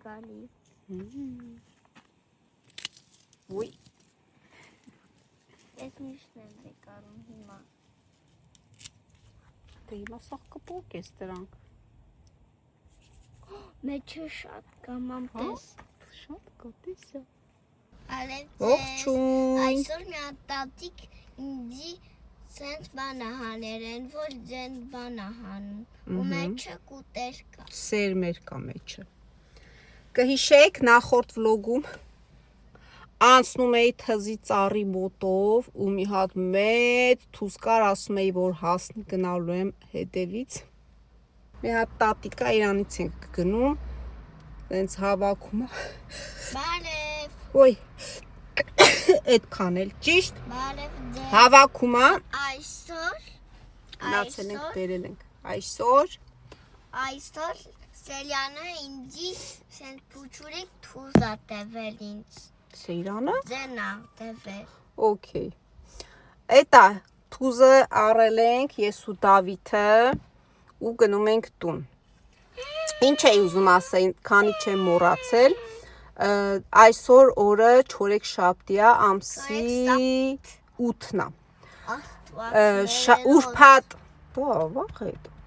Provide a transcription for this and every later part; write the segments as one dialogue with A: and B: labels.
A: գալի։
B: Ոյ։
A: Ես միշտ եմ վեկարում հիմա։
B: Դե հիմա սաղ կպոկես դրանք։
A: Մեջը շատ կա, մամ տես։
B: Շատ կա, տեսա։
A: Ողջույն։ Այսօր մի հատ տատիկ ինձի սենց բան է հանել են, որ ձեն բան է հանում։ Ու մեջը կուտեր կա։
B: Սերմեր կա մեջը։ Կհիշեք նախորդ վլոգում անցնում էի թզի ծառի մոտով ու մի հատ մեծ թուզ կար, ասում էի, որ հասնի գնալու եմ հետևից։ Մի հատ տատիկա իրանից ենք գնում, դենց հավաքում է։
A: Բարև։
B: Ոյ, այդքան էլ ճիշտ։
A: Բարև ձեզ։
B: Հավաքում է։
A: Այսօր
B: Գնացել ենք բերել ենք։
A: Այսօր Սելյանը ինձի սենց փուչուրիկ թուզ է տևել ինձ։
B: Սեյրանը։
A: Ձենա տևել։
B: Okay։ Էտա թուզը առել ենք ես ու Դավիթը ու գնում ենք տուն։ Ինչ էի ուզում ասել, քանի չեմ մոռացել, այսօր օրը չորեքշաբթի է, ամսի 8-ն է։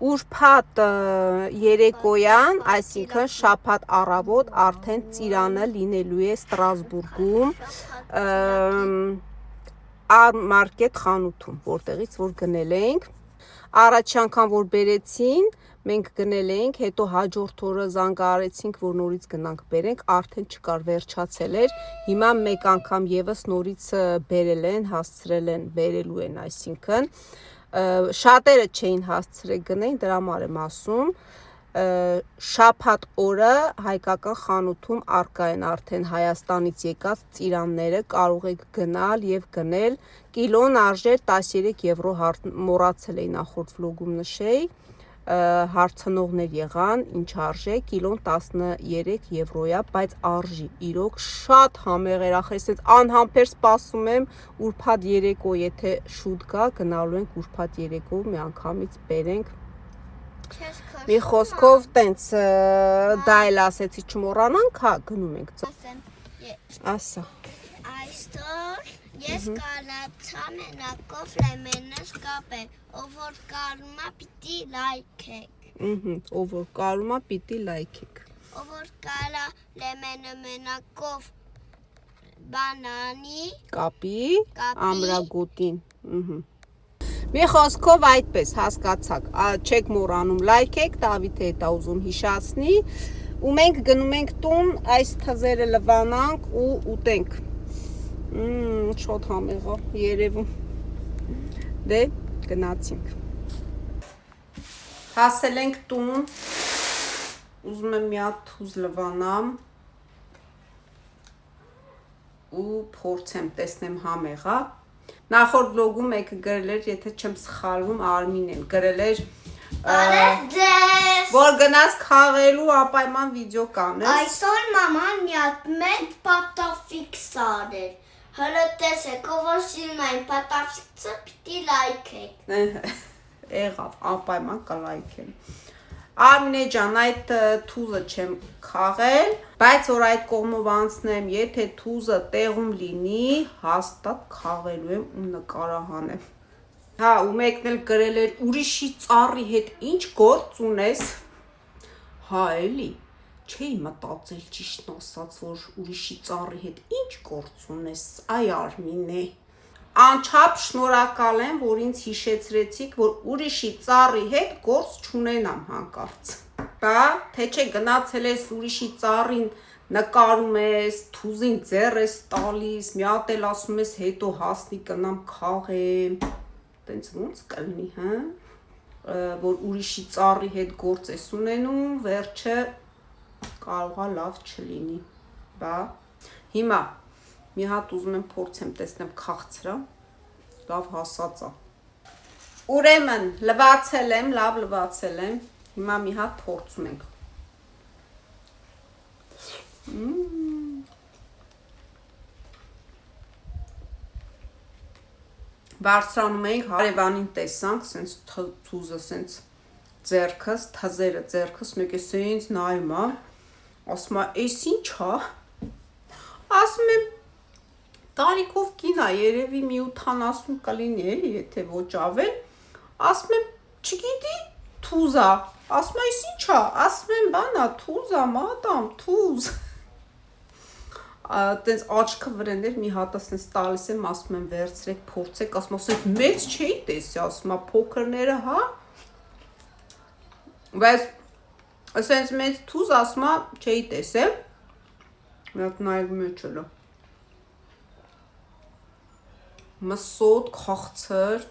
B: Ուրբաթ երեկոյան, այսինքն շաբաթ առավոտ արդեն ծիրանը լինելու է Ստրասբուրգում Market խանութում, որտեղից որ գնել ենք։ Առաջի անգամ որ բերեցին, մենք գնել ենք, հետո հաջորդ օրը զանգահարեցինք, որ նորից գնանք բերենք, արդեն չկար, վերջացել էր։ Հիմա մեկ անգամ եւս նորից բերել են, հասցրել են, բերելու են, այսինքն շատերը չէին հասցրել գնեն, դրա համար եմ ասում։ Շաբաթ օրը հայկական խանութում առկա են արդեն Հայաստանից եկած ծիրանները, կարող եք գնալ եւ գնել։ Կիլոն արժեր 13 եվրո, մոռացել էի նախորդ վլոգում նշեի, հարցնողներ եղան, ինչ արժե, կիլոն 13 եվրո է, բայց արժի, իրոք շատ համեղ էր, ախր ես անհամբեր սպասում եմ ուրբաթ երեկո, եթե շուտ գա, գնալու ենք ուրբաթ երեկո, մի անգամից բերենք։ Մի խոսքով տենց դա էլ ասեցի չմոռանանք, հա, գնում ենք։ Ասա։
A: Այսօր ես կարացա մենակով լեմենս կապել, ով որ կարում է պիտի լայքեք։
B: Ով որ կարում է պիտի լայքեք։
A: Ով որ կարա լեմենը մենակով բանանի
B: կապի ամրագոտին։ Մի խոսքով այդպես հասկացաք, չեք մոռանում լայքեք, Դավիթը դա ուզում հիշացնի, ու մենք գնում ենք տուն, այս թզերը լվանանք ու ուտենք։ Շատ համեղ է երևում։ Դե գնացինք։ Հասել ենք տուն, ուզում եմ մի հատ թուզ լվանամ ու փորձեմ, տեսնեմ համեղ է։ Նախորդ վլոգում մեկը գրել էր, եթե չեմ սխալվում, Արմինեն գրել էր, որ գնաս խաղելու ապայման վիդեո կանես։
A: Այսօր մաման մի հատ մեծ պատաֆիքս արել։ Հələ տեսեք, ով որ սիրում է պատաֆիքսը, պիտի լայքեք։
B: Եղավ, ապայման կլայքեմ։ Արմինե ջան, այդ թուզը չեմ խաղել, բայց որ այդ կողմով անցնեմ, եթե թուզը տեղում լինի, հաստատ խաղելու եմ ու նկարահանեմ։ Հա, ու մեկն էլ գրել էր, ուրիշի ծառի հետ ինչ գործ ունես։ Հա, էլի, չէի մտածել ճիշտն ասած, որ ուրիշի ծառի հետ ինչ գործ ունես, այ Արմինե։ Անչափ շնորհակալ եմ, որ ինձ հիշեցրեցիք, որ ուրիշի ծառի հետ գործ չունենամ հանկարծ։ Բա, թե չէ գնացել ես ուրիշի ծառին նկարում ես, թուզին ձեռ ես տալիս, մի հատ էլ ասում ես հետո հասնի կնամ խաղեմ։ Տենց ոնց կլինի, հա? Որ ուրիշի ծառի հետ գործ ես ունենում, վերջը կարող է լավ չլինի։ Բա, հիմա մի հատ ուզում եմ փորձեմ, տեսնեմ քաղցրա, լավ հասած է։ Ուրեմն լվացել եմ, լավ լվացել եմ, հիմա մի հատ փորձում ենք։ Բարձրանում ենք, հարևանին տեսանք, սենց թուզը սենց ձերքս, թզերը ձերքս, մեկ է սենց նայում է, ասում է, «Էս ինչ է»։ Ասում եմ, տարիքով կին է, երևի մի 80 կլինի էլի, եթե ոչ ավել։ Ասում եմ, չգիտի, թուզ է։ Ասում է, «Էս ինչ է»։ Ասում եմ, բանա, թուզ է, մադամ, թուզ։ Տենց աչքը վրան էր, մի հատ ասենց տալիս եմ, ասում եմ, վերցրեք, փորձեք, ասում ասենց մեծ չէի տեսի, ասում է, փոքրները, հա։ Բայց ասենց մեծ թուզ, ասում է, չէի տեսել։ Մի հատ նայում մեջ էլա։ Մսոտ, քաղցր։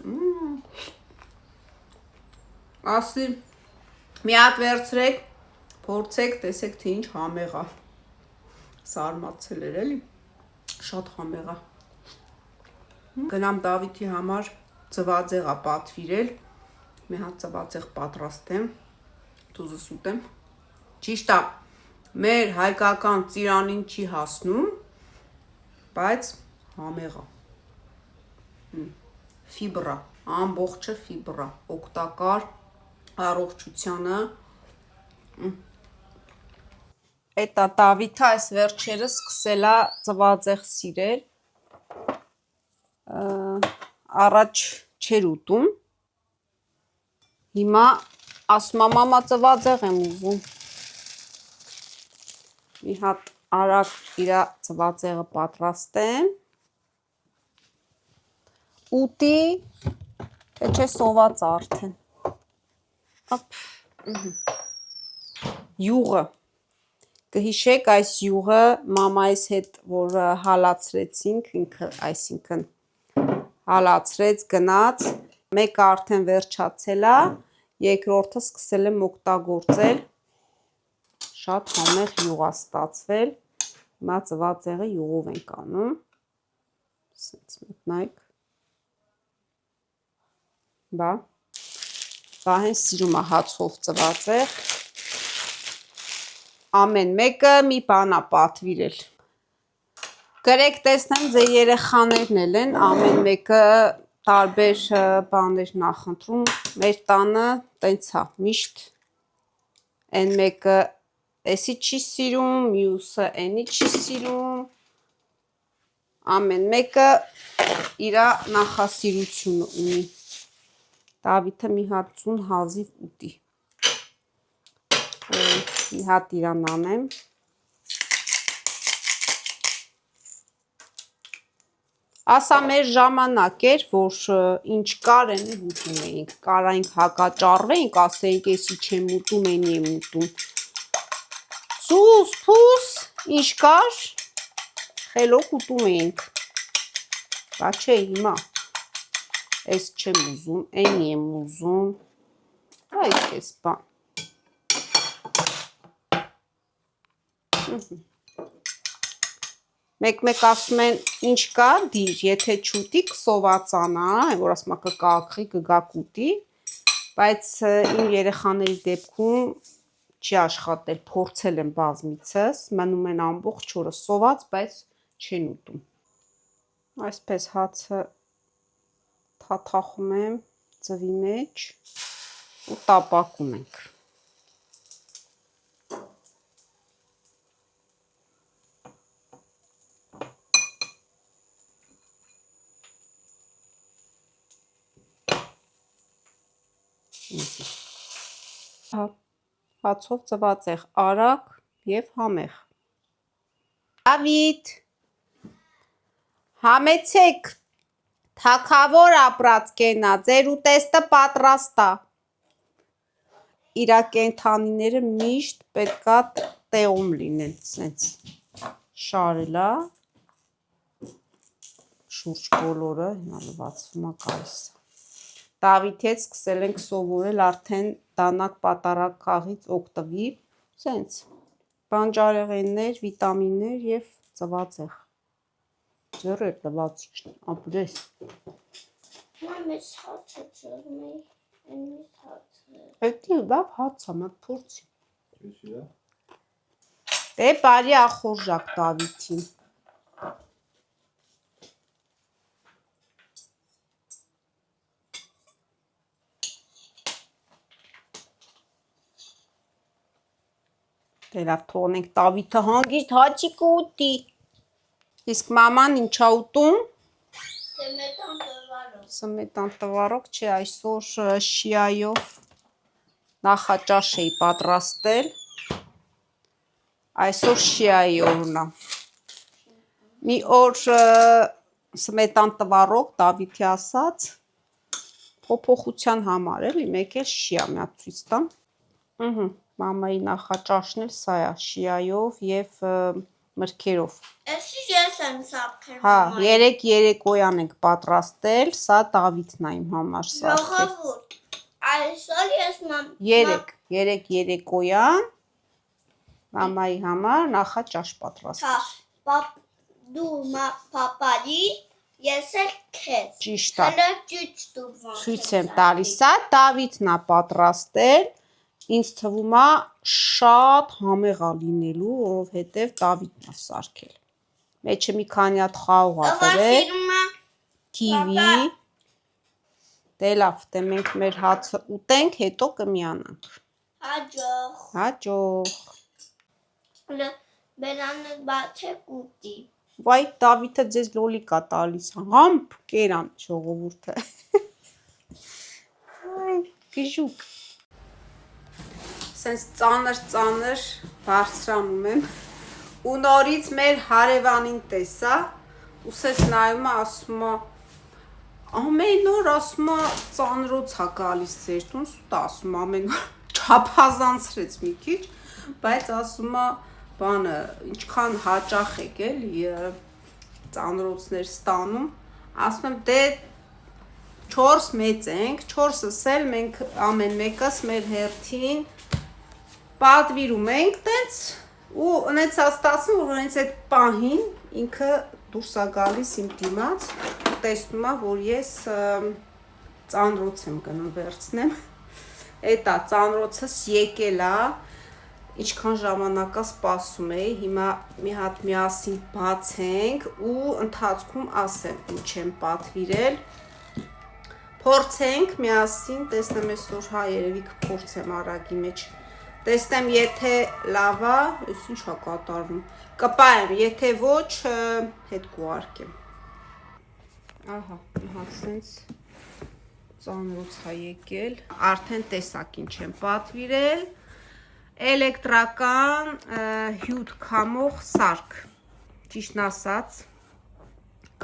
B: Ասի, մի հատ վերցրեք, փորձեք, տեսեք, թե ինչ համեղ է։ Սարմացել էր էլի, շատ համեղ է։ Գնամ Դավիթի համար ծվաձեղ է պատվիրել, մի հատ ծվաձեղ պատրաստեմ, թուզս ուտեմ։ Ճիշտ է, մեր հայկական ծիրանին չի հասնում, բայց համեղ է։ Ֆիբրա, ամբողջը ֆիբրա, օգտակար առողջությանը։ Էտա Դավիթը այս վերջերս սկսել է ծվաձեղ սիրել, առաջ չէր ուտում, հիմա ասում է, մամա ծվաձեղ եմ ուզում, մի հատ արագ իր ծվաձեղը պատրաստեմ, ուտի, թե չէ սոված արդեն, յուղը, կհիշեք այս յուղը մամայիս հետ, որ հալացրեցինք, ինքը այսինքն հալացրեց, գնաց, մեկը արդեն վերջացել է, երկրորդը սկսել եմ օգտագործել, շատ համեղ յուղ է ստացվել, հիմա ծվաձեղը յուղով ենք անում, սենց մտնայք, բա հեն սիրում է հացով ծվաձեղ, ամեն մեկը մի բան է պատվիրել, գրեք տեսնեմ ձեր երեխաներն էլ են, ամեն մեկը տարբեր բաներ նախընտրում, մեր տանը տենց է, միշտ են մեկը էսի չի սիրում, մյուսը էնի չի սիրում, ամեն մեկը իրա նախասիրությունը ունի, Դավիթը մի հատ ծուն հազիվ ուտի, մի հատ իրան անեմ, ասա մեր ժամանակ էր, որ ինչ կար են ուտում էինք, կարայինք հակաճառվեինք, ասեինք էսի չեմ ուտում, էնի եմ ուտում, սուս, փուս, ինչ կար, խելոք ուտում էինք, բա չէ հիմա, ես չեմ ուզում, էնի եմ ուզում, այս կես բան, մեկ ասում են, ինչ կա, դիր, եթե չուտի կսովացանա, որ ասում է կկաղխի, կգա կուտի, բայց իմ երեխաների դեպքում չի աշխատել, փորձել եմ բազմիցս, մնում են ամբողջ օրը սոված, բայց չեն ուտում, այսպես հացը թաթախում եմ ձվի մեջ ու տապակում ենք, հացով ծվաձեղ, արագ և համեղ, Դավիթ, համեցեք, թագավոր ապրած կենա, ձեր ուտեստը պատրաստ է, իրա կենդանիները միշտ պետքա տեղում լինեն, սենց շարել է, շուրջ բոլորը, հիմա լվացվում է գալիս է, Դավիթի հետ սկսել ենք սովորել արդեն դանակ պատարակ կաղից օգտվի, սենց, բանջարեղեններ, վիտամիններ և ծվաձեղ, ձեռեր լվացիչն, ապրես,
A: Մամ, ես հացը ջրմեի, այնից հացը,
B: հետի լավ հաց է, մատ փորձի, դե բարի ախորժակ Դավիթին, Դե լավ, թողնենք Դավիթը հանգիստ հաճիկը ուտի։ Իսկ մաման ինչա ուտում։ Սմետան տվարող չէ, այսօր շիայով նախաճաշ էի պատրաստել։ Այսօր շիայի օրն է։ Մի օր սմետան տվարող Դավիթի ասած փոփոխության համար էլի, մեկ էլ շիա մի հատ ցույց տամ։ Մամայի նախաճաշն էլ սա է, շիայով եւ մրգերով։
A: Էսի ես եմ սարքել։
B: Հա, 3 երեկոյան ենք պատրաստել, սա Դավիթն է իմ համար սարքել։
A: Ժողովուրդ, այսօր ես
B: 3 երեկոյան մամայի համար նախաճաշ պատրաստել։
A: Հա, դու պապայի, ես էլ քեզ։
B: Ճիշտ է։
A: Հələ ճուճ դու
B: Ցույց եմ տալիս, սա Դավիթն է պատրաստել։ Ինձ թվում է շատ համեղ է լինելու, որովհետև Դավիթն է սարքել։ Մեջը մի քանի հատ խաղող ա դրել, կիվի։ Դե լավ, դե մենք մեր հացը ուտենք, հետո կմիանանք։
A: Հաջող։
B: Հաջող։
A: Բերանը բացեք ուտի։
B: Վայ, Դավիթը ձեզ լոլիկ է տալիս, համբ կերան ժողովուրդը։ Այ, գժուկ։ Սենց ծանր բարձրանում եմ ու նորից մեր հարևանին տեսա ու սենց նայում է ասում է ամեն օր ասում է ծանրոց է գալիս ձեր տուն սուտ ասում ամեն օր չափազանցրեց մի քիչ բայց ասում է բանը ինչքան հաճախ եք էլի ծանրոցներ ստանում ասում եմ դե 4 մեծ ենք 4-ս էլ մենք ամեն մեկս մեր հերթին պատվիրում ենք տենց ու ունեցա ստացվում որ հենց այդ պահին ինքը դուրս է գալիս իմ դիմաց ու տեսնում է որ ես ծանրոց եմ գնում վերցնեմ էտա ծանրոցս եկել է ինչքան ժամանակ է սպասում էի հիմա մի հատ միասին բացենք ու ընթացքում ասեմ ինչ եմ պատվիրել փորձենք միասին տեսնեմ այսօր հա երևի կփորձեմ արագի մեջ տեսնեմ եթե լավ է, ես ինչ է կատարվում, կպայեմ, եթե ոչ, հետ կուարկեմ։ Ահա, հա սենց ծանրոց է եկել, արդեն տեսակ ինչ եմ պատվիրել, էլեկտրական հյութ քամող սարք, ճիշտն ասած,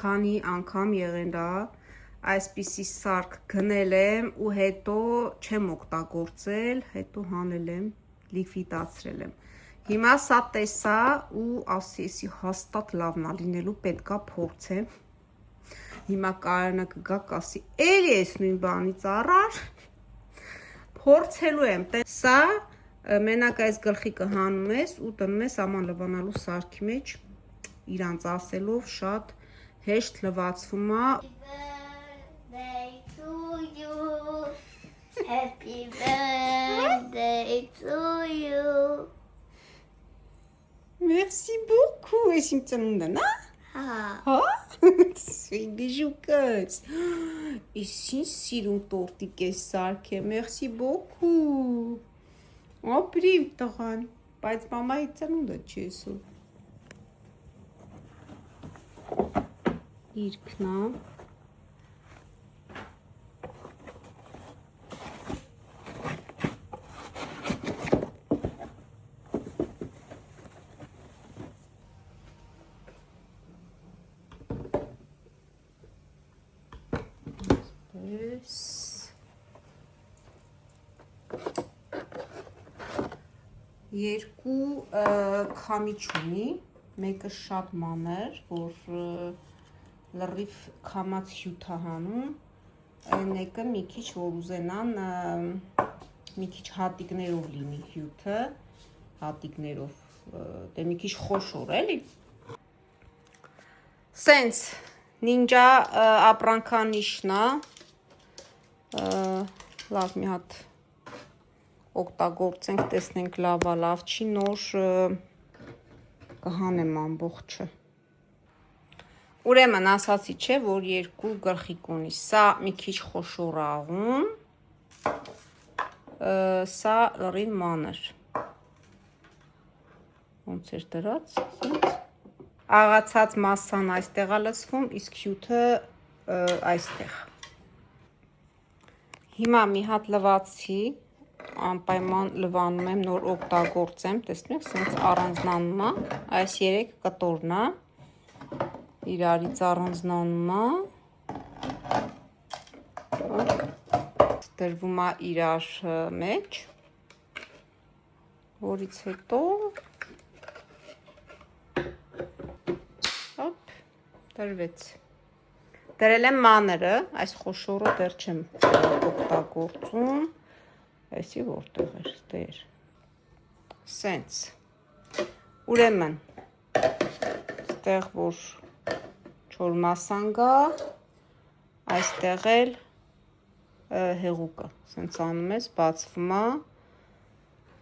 B: քանի անգամ եղել է, այսպիսի սարք գնել եմ ու հետո չեմ օգտագործել, հետո հանել եմ լիկվիդացրել եմ։ Հիմա սա տեսա ու ասեցի հաստատ լավն է լինելու պետքա փորձեմ։ Հիմա կայանը կգա կասի էլի ես նույն բանից առար։ Փորձելու եմ։ Սա մենակ այս գլխիկը հանում ես ու դնում ես աման լվանալու սարքի մեջ իրանց ասելով շատ հեշտ լվացվում է։
A: Happy birthday to you.
B: Merci beaucoup. Est-ce que tu m'as dit?
A: Ha.
B: C'est gijoukas. Ici, si l'on tortique sarke. Merci beaucoup. Oh, priv, Taran. Բայց մամայի ծնունդը չի սու։ Իրքնա։ Երկու քամիչ ունի, մեկը շատ մանր, որ լրիվ քամած հյութ է հանում, մեկը մի քիչ որ ուզենան մի քիչ հատիկներով լինի հյութը, հատիկներով, դե մի քիչ խոշոր էլի։ Սենց նինջա ապրանքանիշն է, լավ մի հատ օգտագործենք, տեսնենք լավ է, լավ չի, նոր կհանեմ ամբողջը։ Ուրեմն ասացի չէ, որ երկու գլխիկ ունի, սա մի քիչ խոշոր աղում, սա լրիվ մանր։ ոնց էր դրած, ասենց։ Աղացած մասսան այստեղ է լցվում, իսկ հյութը այստեղ։ Հիմա մի հատ լվացի, անպայման լվանում եմ, նոր օգտագործեմ, տեսնում եք, ասենց առանձնանում է, այս 3 կտորն է, իրարից առանձնանում է, դրվում է իրար մեջ, որից հետո դրվեց։ Դրել եմ մանրը, այս խոշորը դեռ չեմ օգտագործում, այսի որտեղ էր, դեր, սենց, ուրեմն, ստեղ որ չոր մասան գա, այստեղ էլ հեղուկը, սենց անում ես, բացվում է,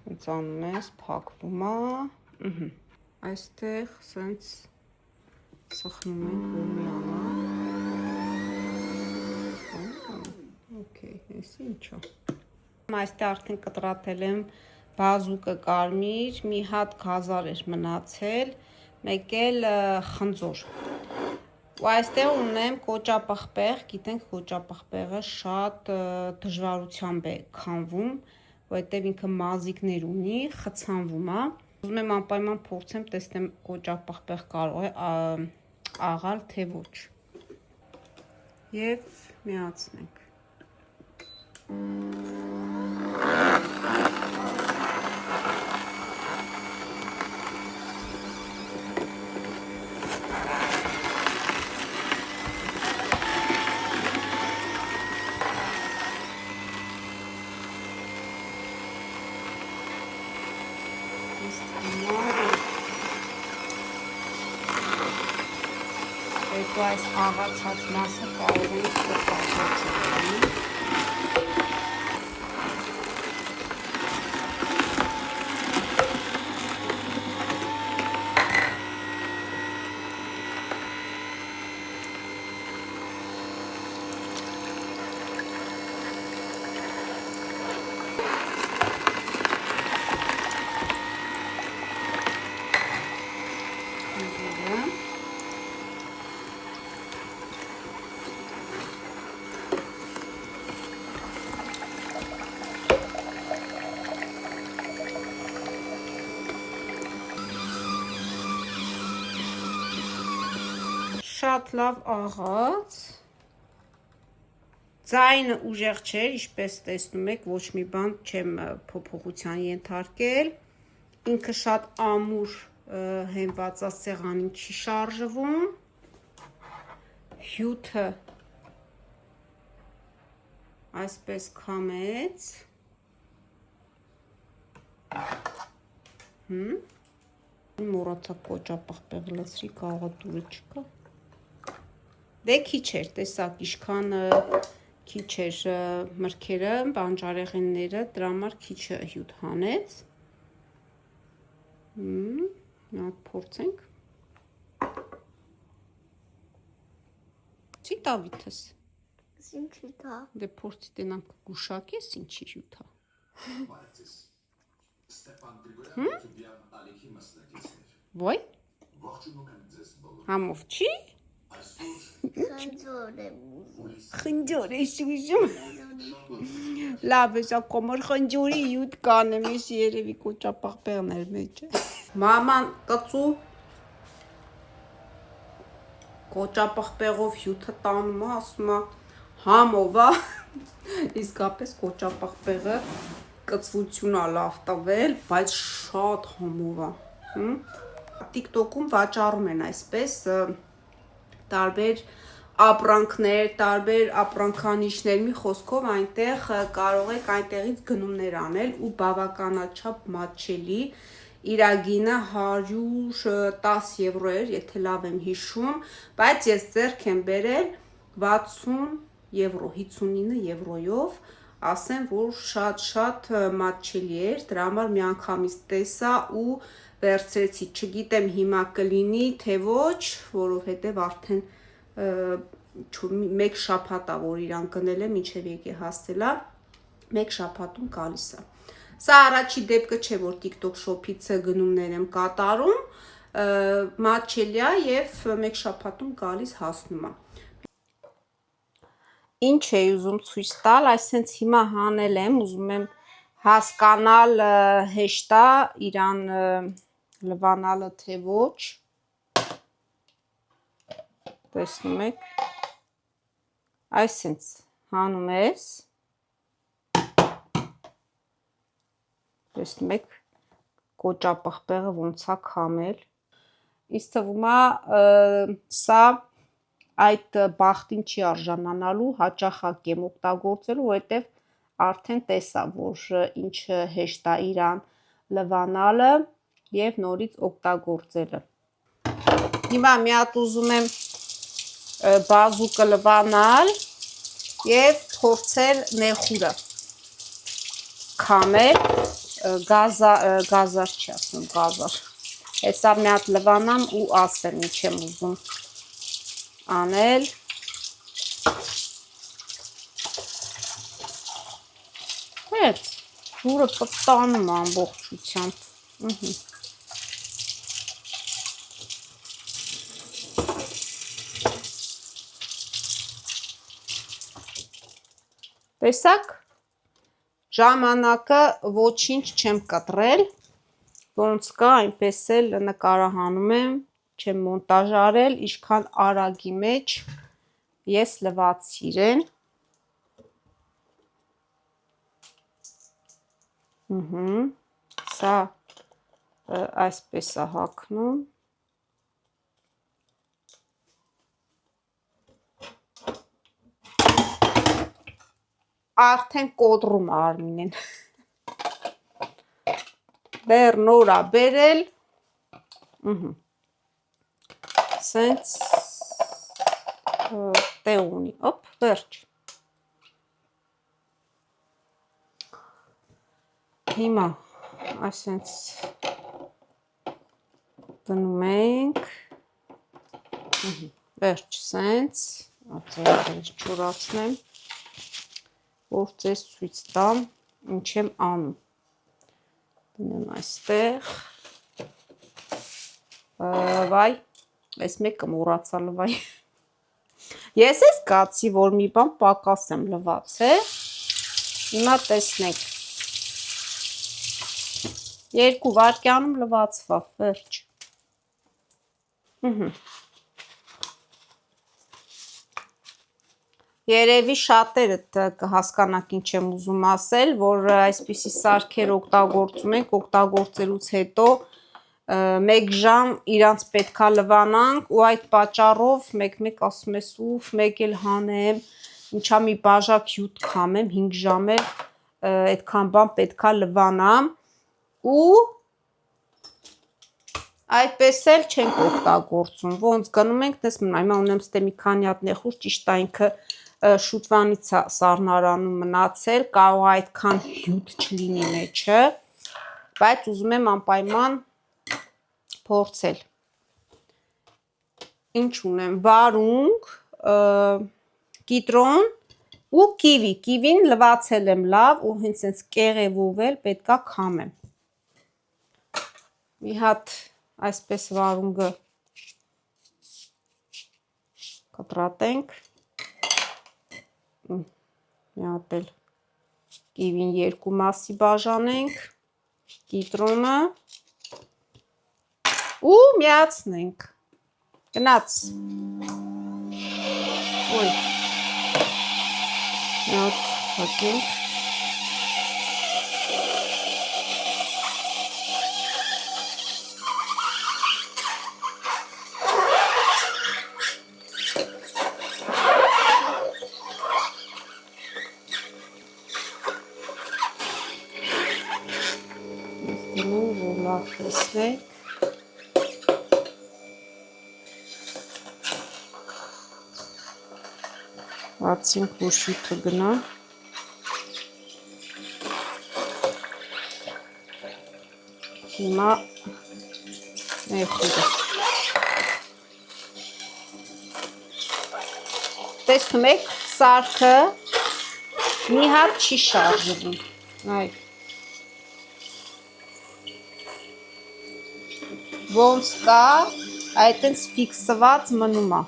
B: սենց անում ես, փակվում է, այստեղ սենց սխնում ենք, որ մի անա, այսի ինչո։ Այստեղ արդեն կտրատել եմ բազուկը կարմիր, մի հատ գազար էր մնացել, մեկ էլ խնձոր։ Ու այստեղ ունեմ կոճապղպեղ, գիտենք կոճապղպեղը շատ դժվարությամբ է քանվում, որովհետև ինքը մազիկներ ունի, խցանվում է։ Ուզում եմ անպայման փորձեմ, տեսնեմ կոճապղպեղ կարող է աղալ, թե ոչ։ Եվ միացնենք։ Հետո այս աղացած մասը կարող ենք օգտագործել։ Շատ լավ աղաց, ձայնը ուժեղ չէր, ինչպես տեսնում եք, ոչ մի բան չեմ փոփոխության ենթարկել, ինքը շատ ամուր հենված է սեղանին, չի շարժվում, հյութը այսպես քամեց, մոռացա կոճապղպեղ լցրի, կարող է դուրը չկա։ Դե քիչ էր, տեսակ, ինչքան քիչ էր մրգերը, բանջարեղենները, դրա համար քիչ հյութ հանեց։ Մի հատ փորձենք։ Չի տավիթս։
A: Ինչի՞ դա։
B: Դե փորձի տենամ կգուշակես ինչի հյութ է։ Ոյ։ Համով չի։ Խնջոր է շուժում։ Լավ է, սա կոմոր խնջորի հյութ կանեմ, ես երևի կոճապղպեղն էր մեջը։ Մաման կծու կոճապղպեղով հյութը տանում է, ասում է համով է, իսկապես կոճապղպեղը կծվություն է լավ տվել, բայց շատ համով է։ TikTok-ում վաճառում են այսպես տարբեր ապրանքներ, տարբեր ապրանքանիշներ, մի խոսքով այնտեղ կարող եք այնտեղից գնումներ անել ու բավականաչափ մատչելի, իր գինը 110 եվրո էր, եթե լավ եմ հիշում, բայց ես ձեռք եմ բերել 60 եվրո, 59 եվրոյով, ասեմ, որ շատ մատչելի էր, դրա համար մի անգամից տեսա ու վերցրեցի, չգիտեմ հիմա կլինի, թե ոչ, որովհետև արդեն մեկ շաբաթ է, որ իրան գնել եմ, մինչև եկե հասցելա, մեկ շաբաթում գալիս է։ Սա առաջի դեպքը չէ, որ TikTok Shop-ից գնումներ եմ կատարում, մատչելի է եւ մեկ շաբաթում գալիս հասնում է։ Ինչ էի ուզում ցույց տալ, այսինքն հիմա հանել եմ, ուզում եմ հասկանալ հեշտ է իրան լվանալը թե ոչ։ Տեսնում եք։ Այսինքն հանում ես։ Տեսնում եք կոճապղպեղը ոնց է քամել։ Ինձ թվում է սա այդ բախտին չի արժանանալու, հաճախակ եմ օգտագործելու, որովհետև արդեն տեսա, որ ինչ հեշտ է իրան լվանալը եւ նորից օգտագործելը։ Հիմա մի հատ ուզում եմ բազուկը լվանալ եւ փորձել նեխուրը քամել, գազար չի ասում, գազար։ Հեսա մի հատ լվանամ ու ասեմ ինչ եմ ուզում անել։ Հետ, ջուրը պտտանում ամբողջությամբ։ Տեսակ, ժամանակը ոչինչ չեմ կտրել, ոնց կա, այնպես էլ նկարահանում եմ, չեմ մոնտաժարել, ինչքան արագի մեջ ես լվացի իրեն։ Սա այսպես է հագնում։ Արդեն կոտրում է Արմինեն։ Դեռ նոր է բերել։ Սենց տեղ ունի, օպ, վերջ։ Հիմա այսենց դնում ենք, վերջ սենց, ատերից չուրացնեմ, որ ձեզ ցույց տամ, ինչ եմ անում։ Դնեմ այստեղ, վայ, այս մեկը մոռացա լվայ։ Ես ես կացի, որ մի բան պակաս եմ լվացել, հիմա տեսնեք, 2 վայրկյանում լվացվավ, վերջ։ Երևի շատերդ կհասկանաք ինչ եմ ուզում ասել, որ այսպիսի սարքեր օգտագործում ենք, օգտագործելուց հետո 1 ժամ իրանց պետքա լվանանք ու այդ պատճառով մեկ ասում ես ուֆ, մեկ էլ հանեմ, ինչա մի բաժակ հյութ քամեմ, 5 ժամ էլ այդքան բան պետքա լվանամ ու այդպես էլ չենք օգտագործում, ոնց գնում ենք, տես մնա, հիմա ունեմ ստե մի քանի հատ նեխուր, ճիշտ է ինքը շուտվանից սառնարանում մնացել, կարող է այդքան հյութ չլինի մեջը, բայց ուզում եմ անպայման փորձել։ Ինչ ունեմ, վարունգ, կիտրոն ու կիվի, կիվին լվացել եմ լավ ու հենց սենց կեղևով էլ պետքա քամեմ։ Մի հատ այսպես վարունգը կտրատենք, մի հատ էլ կիվին 2 մասի բաժանենք, կիտրոնը ու միացնենք, գնաց, ոյ, մի հատ հակենք, տեսնեք, վացինք, որ շութը գնա, հիմա նեխուրը, տեսնում եք, սարքը մի հատ չի շարժվում, այ, ոնց կա, այտենց ֆիքսված մնում է։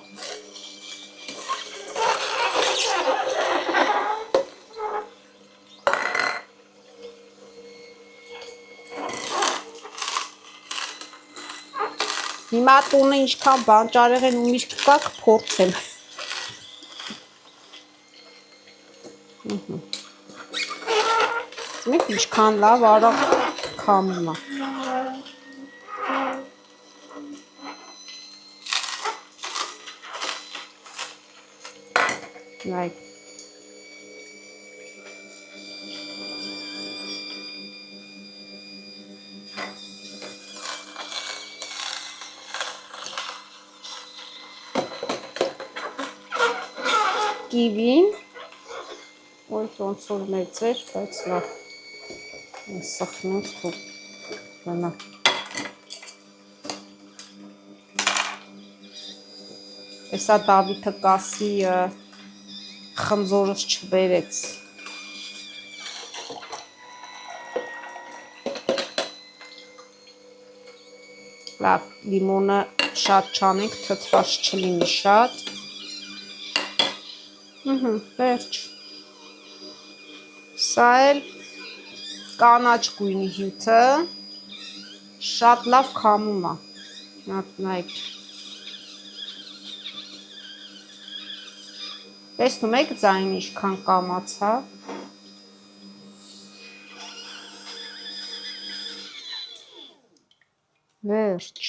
B: Հիմա տունը ինչքան բանջարեղեն ու միրգ կա կփորձեմ։ Մենք ինչքան լավ արագ քամում է։ Նայեք։ Կիվին, ոյ ոնց որ մեծ էր, բայց լավ, սխնենք թող գնա։ Էսա Դավիթը կասի խնձորս չբերեց։ Լավ, լիմոնը շատ չանենք, թթված չլինի շատ։ Վերջ։ Սա էլ կանաչ գույնի հյութը, շատ լավ քամում է։ Նայեք։ Տեսնում եք ձայնը ինչքան կամացա։ Վերջ։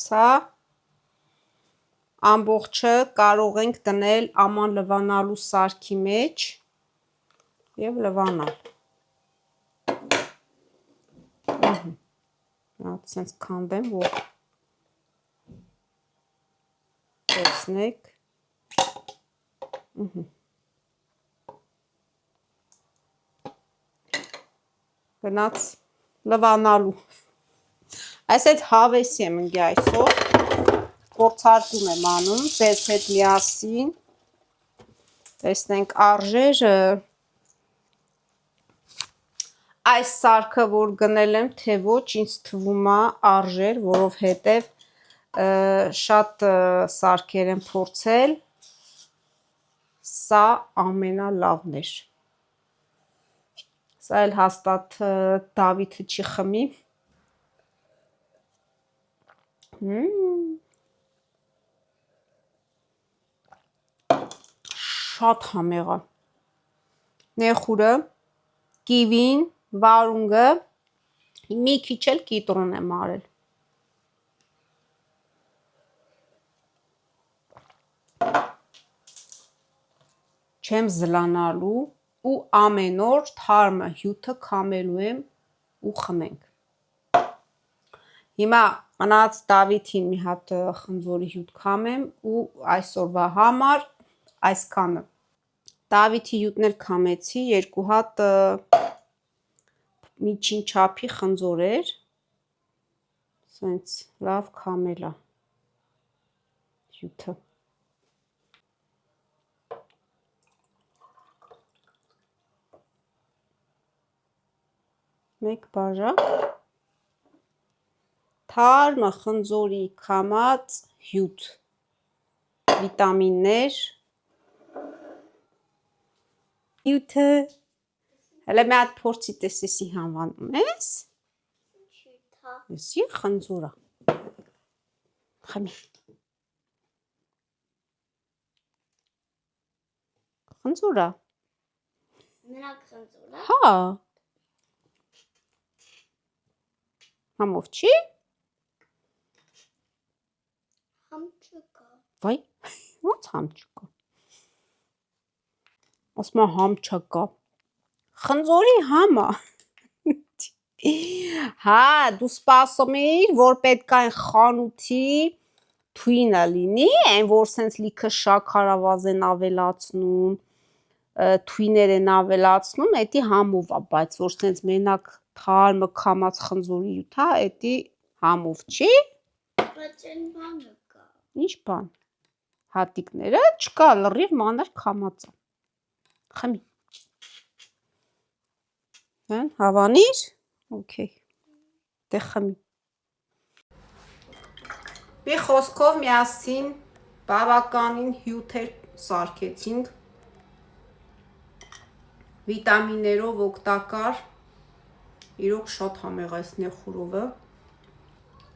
B: Սա ամբողջը կարող ենք դնել աման լվանալու սարքի մեջ և լվանալ։ Սենց քանդեմ, որ տեսնեք։ Գնաց լվանալու։ Այս այդ հավեսի եմ ընգի այսօր, փորձարկում եմ անում, ձեզ հետ միասին, տեսնենք արժերը, այս սարքը, որ գնել եմ, թե ոչ, ինձ թվում է արժեր, որովհետև շատ սարքեր եմ փորձել, սա ամենալավն էր։ Սա էլ հաստատ Դավիթը չի խմի։ Շատ համեղ է։ Նեխուրը, կիվին, վարունգը, մի քիչ էլ կիտրոն եմ արել։ Չեմ զլանալու ու ամեն օր թարմը հյութը քամելու եմ ու խմենք։ Հիմա մնաց Դավիթին մի հատ խնձորի հյութ քամեմ ու այսօրվա համար այսքանը։ Դավիթի հյութն էլ քամեցի, 2 հատ միջին չափի խնձոր էր, սենց լավ քամել է հյութը։ Մեկ բաժակ թարմը խնձորի քամած հյութ, վիտամիններ, հյութը, հələ մի հատ փորձի տեսեսի հանվանում ես, եսի խնձորա, խմի, խնձորա,
A: Մենակ խնձորը։
B: հա, համով չի,
A: Համ չկա։
B: վայ, ոնց համ չկա, ասմա համ չկա, խնձորի համա, հա, դու սպասում էիր, որ պետք է այն խանութի թույնը լինի, այն որ սենց լիքը շաքարավազ են ավելացնում, թույներ են ավելացնում, էդի համով է, բայց որ սենց մենակ թարմը քամած խնձորի հյութ է, էդի համով չի։
A: Բայց այն բանը կա։
B: Ինչ բան։ Հատիկները չկա, լրիվ մանր քամած է։ Խմի։ Հա, հավանիր։ Okay։ Դե խմի։ Մի խոսքով միասին բավականին հյութեր սարքեցինք։ Վիտամիններով օգտակար, իրոք շատ համեղ այս նեխուրովը,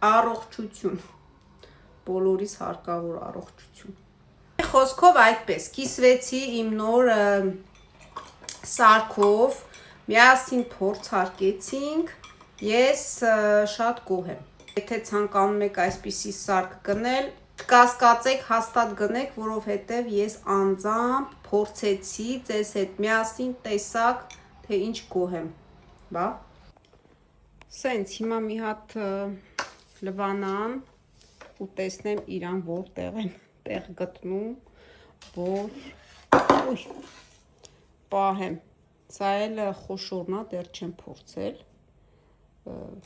B: առողջություն, բոլորիս հարկավոր առողջություն։ Մի խոսքով այդպես, կիսվեցի իմ նոր սարքով, միասին փորձարկեցինք, ես շատ գոհ եմ։ Եթե ցանկանում եք այսպիսի սարք գնել, չկասկածեք, հաստատ գնեք, որովհետև ես անձամբ փորձեցի, ձեզ հետ միասին տեսակ, թե ինչ գոհ եմ, բա։ Սենց, հիմա մի հատ լվանան ու տեսնեմ իրան որտեղ եմ տեղ գտնում, որ պահեմ, սա էլ խոշորնա, դեռ չեմ փորձել,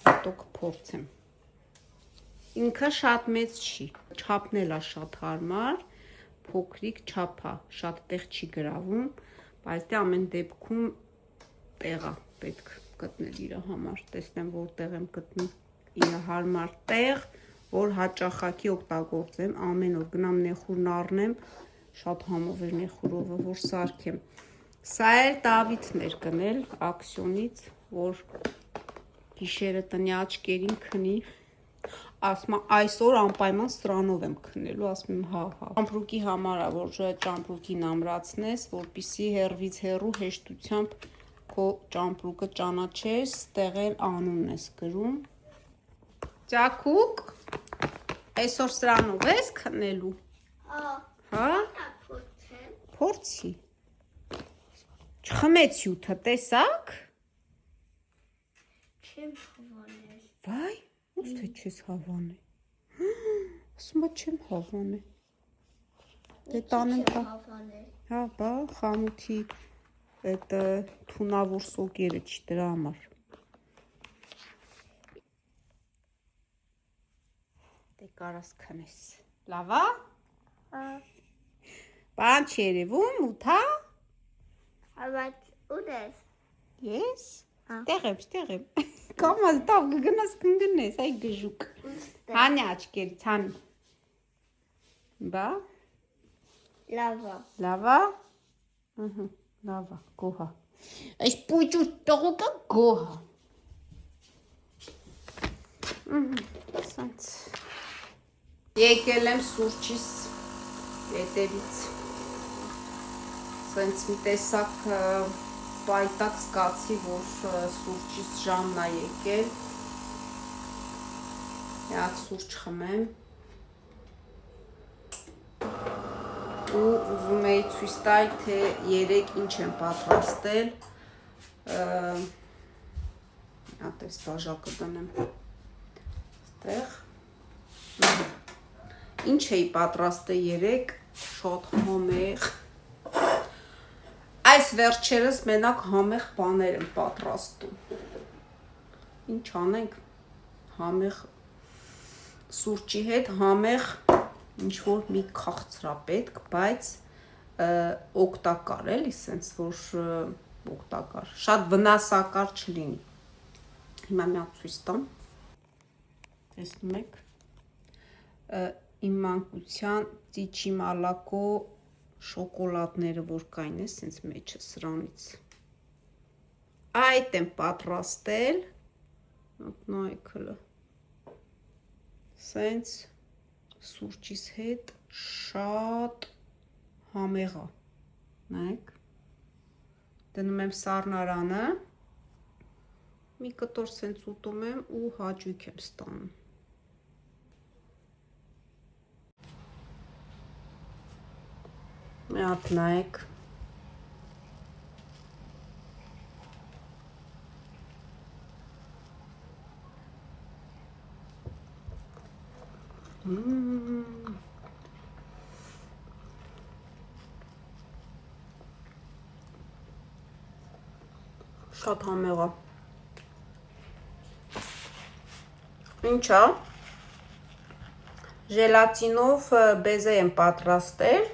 B: հետո կփորձեմ։ Ինքը շատ մեծ չի, չափն էլ է շատ հարմար, փոքրիկ չափ է, շատ տեղ չի գրավում, բայց դե ամեն դեպքում տեղ է պետք գտնել իր համար, տեսնեմ որտեղ եմ գտնում իր հարմար տեղ, որ հաճախակի օգտագործեմ, ամեն օր գնամ նեխուրն առնեմ, շատ համով էր նեխուրովը, որ սարքեմ։ Սա էլ Դավիթն էր գնել ակսիոնից, որ գիշերը տնի աչքերին քնի, ասում եմ այսօր անպայման սրանով եմ քնելու, ասում եմ հա։ Ճամպրուկի համար է, որ ճամպրուկին ամրացնես, որպեսզի հեռվից հեռու հեշտությամբ քո ճամպրուկը ճանաչես, ստեղ էլ անունն ես գրում։ Ճակուկ, այսօր սրանով ես քնելու։ Հա։ Փորձի։ Չխմեց հյութը, տեսակ։
A: Չեմ հավանել։
B: Վայ, ո՞ւս թե չես հավանել։ Ասում եմ չեմ հավանել։ Դե տանեմ կա։ Հա, բա խանութի այդ թունավոր սոկերը չի դրա համար։ Դե կարաս քնես։ Լավ է։ Բան չի երևում, ուտա։
A: Բայց ուր ես։
B: Ես։ Տեղ եմ։ Կամազ տավ կգնաս կնգնես, այ գժուկ։ Հանի աչքերից, հանի։ Բա։ Լավա։ Լավա, գոհա։ Այս պույճուր տողոկը գոհա։ Սանց։ Եկել եմ սուրճիս ետևից։ Սենց մի տեսակ պայտակ սկացի, որ սուրճիս ժամն է եկել, միակ սուրճ խմեմ ու ուզում էի ցույց տալ, թե երեկ ինչ եմ պատրաստել, հատես բաժակը դնեմ, ստեղ, ինչ էի պատրաստել երեկ, շատ համեղ, այս վերջերս մենակ համեղ բաներ եմ պատրաստում, ինչ անենք, համեղ սուրճի հետ, համեղ ինչ-որ մի քաղցրա պետք, բայց օգտակար էլի, սենց որ օգտակար, շատ վնասակար չլինի, հիմա մի հատ ցույց տամ, տեսնում եք, իմ մանկության ծիչի մալակո շոկոլադները որ կային է, սենց մեջը սրանից, այդ եմ պատրաստել, նայեք հլը, սենց սուրճիս հետ շատ համեղ է, նայեք, դնում եմ սառնարանը, մի կտոր սենց ուտում եմ ու հաճույք եմ ստանում։ Մի հատ նայեք։ Շատ համեղ է։ Ինչա, ժելատինով բեզե եմ պատրաստել,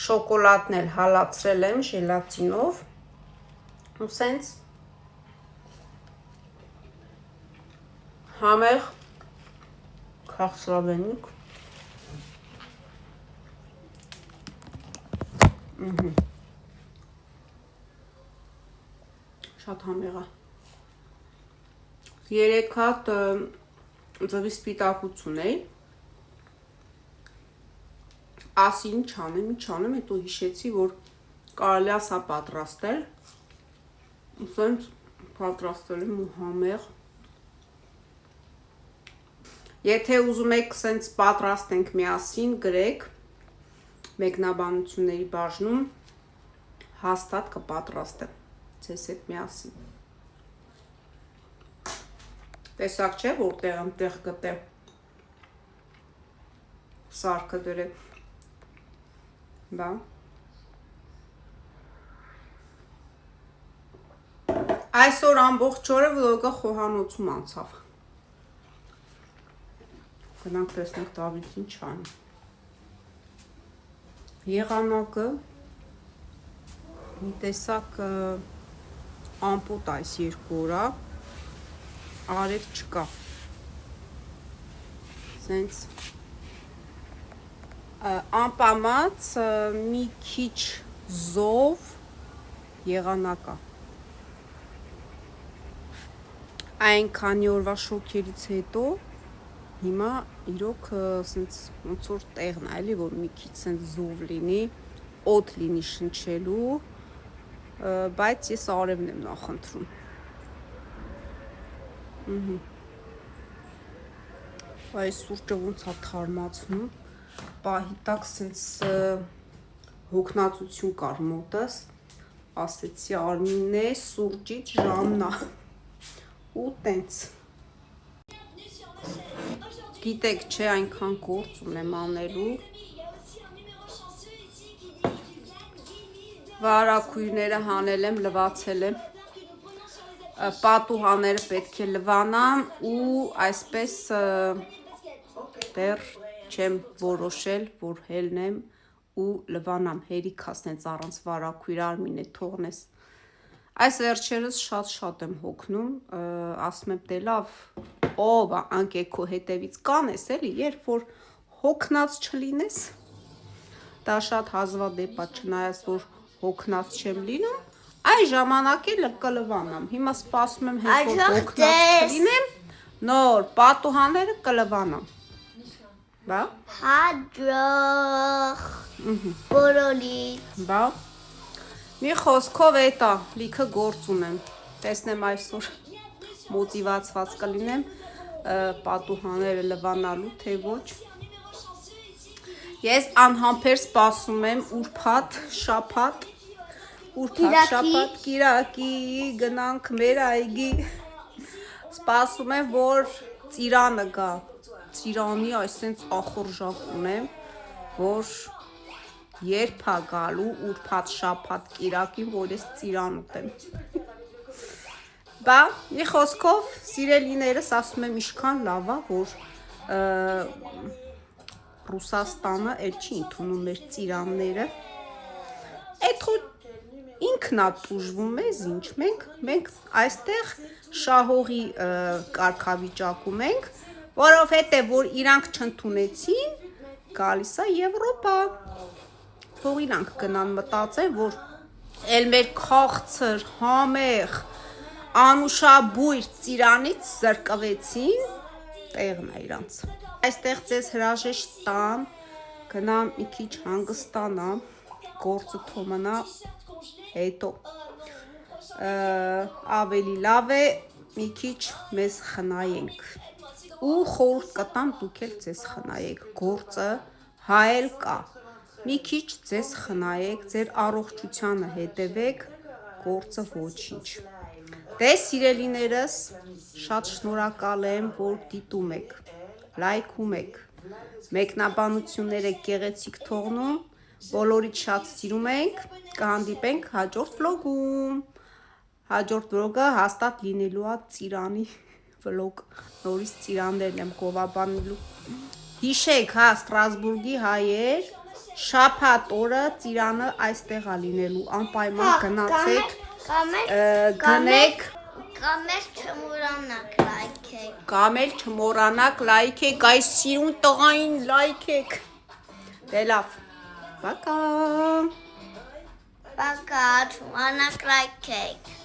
B: շոկոլադն էլ հալացրել եմ ժելատինով ու սենց համեղ քաղցրավենիք շատ համեղ է 3 հատ ձվի սպիտակություն էի ասի ինչ անեմ հետո հիշեցի որ կարելի է սա պատրաստել սենց պատրաստել եմ ու համեղ եթե ուզում եք սենց պատրաստենք միասին գրեք մեկնաբանությունների բաժնում հաստատ կպատրաստեմ ձեզ հետ միասին տեսակ չէ որտեղ եմ տեղ գտել սարքը դրել բա այսօր ամբողջ օրը վլոգը խոհանոցում անցավ գնանք տեսնենք Դավիթ ինչ անի եղանակը մի տեսակ ամպոտ այս 2 օրա արև չկա սենց ամպամած մի քիչ զով եղանակա այն քանի օրվա շոկերից հետո հիմա իրոք սենց ոնց որ տեղն է էլի որ մի քիչ սենց զով լինի օդ լինի շնչելու բայց ես արևն եմ նախընտրում այս սուրճը ոնց է թարմացնում պահի տակ սենց հոգնածություն կար մոտս ասեցի Արմինե սուրճից ժամն է ու տենց գիտեք չէ այնքան գործ ունեմ անելու վարակույրները հանել եմ լվացել եմ պատուհանները պետք է լվանամ ու այսպես դեռ չեմ որոշել որ հելնեմ ու լվանամ հերիք ասնեց առանց վարակույր Արմինե թողնես այս վերջերս շատ եմ հոգնում ասում եմ դե լավ ով անկեքո հետևից կանես էլի երբ որ հոգնած չլինես դա շատ հազվադեպ է չնայած որ հոգնած չեմ լինում այ ժամանակ էլ կլվանամ հիմա սպասում եմ հենց որ հոգնած չլինեմ նոր պատուհանները կլվանամ բա
A: հաջող բոլորի
B: բա մի խոսքով էտա լիքը գործ ունեմ տեսնեմ այսօր մոտիվացված կլինեմ պատուհանները լվանալու թե ոչ ես անհամբեր սպասում եմ ուրբաթ շաբաթ կիրակի գնանք մեր այգի սպասում եմ որ ծիրանը գա ծիրանի այսենց ախորժակ ունեմ որ երբ է գալու ուրբաթ շաբաթ կիրակին որ ես ծիրան ուտեմ բա մի խոսքով սիրելիներս ասում եմ ինչքան լավ է որ Ռուսաստանը էլ չի ընդունում մեր ծիրանները այդ ինքն է տուժվում մեզ ինչ մենք այստեղ շահողի կարգավիճակում ենք որովհետև որ իրանք չընդունեցին գալիս է Եվրոպա թող իրանք գնան մտածեն որ էլ մեր քաղցր համեղ անուշաբույր ծիրանից զրկվեցին տեղն է իրանց այստեղ ձեզ հրաժեշտ տամ գնամ մի քիչ հանգստանամ գործը թոմնա հետո ավելի լավ է մի քիչ մեզ խնայենք ու խորհուրդ կտամ դուք էլ ձեզ խնայեք գործը հայել կա մի քիչ ձեզ խնայեք ձեր առողջությանը հետևեք գործը ոչինչ դե սիրելիներս շատ շնորհակալ եմ որ դիտում եք լայքում եք մեկնաբանությունները գեղեցիկ թողնում բոլորիդ շատ սիրում ենք կհանդիպենք հաջորդ վլոգում հաջորդ վլոգը հաստատ լինելու է ծիրանի վլոգ նորից ծիրաններն եմ գովաբանելու հիշեք հա Ստրասբուրգի հայեր շաբաթ օրը ծիրանը այստեղ է լինելու, անպայման գնացեք, գնեք,
A: կամ էլ չմոռանաք լայքեք։
B: կամ էլ չմոռանաք լայքեք, այս սիրուն տղային լայքեք։ Դե լավ, բակա։
A: Пока, չմոռանաք լայքեք։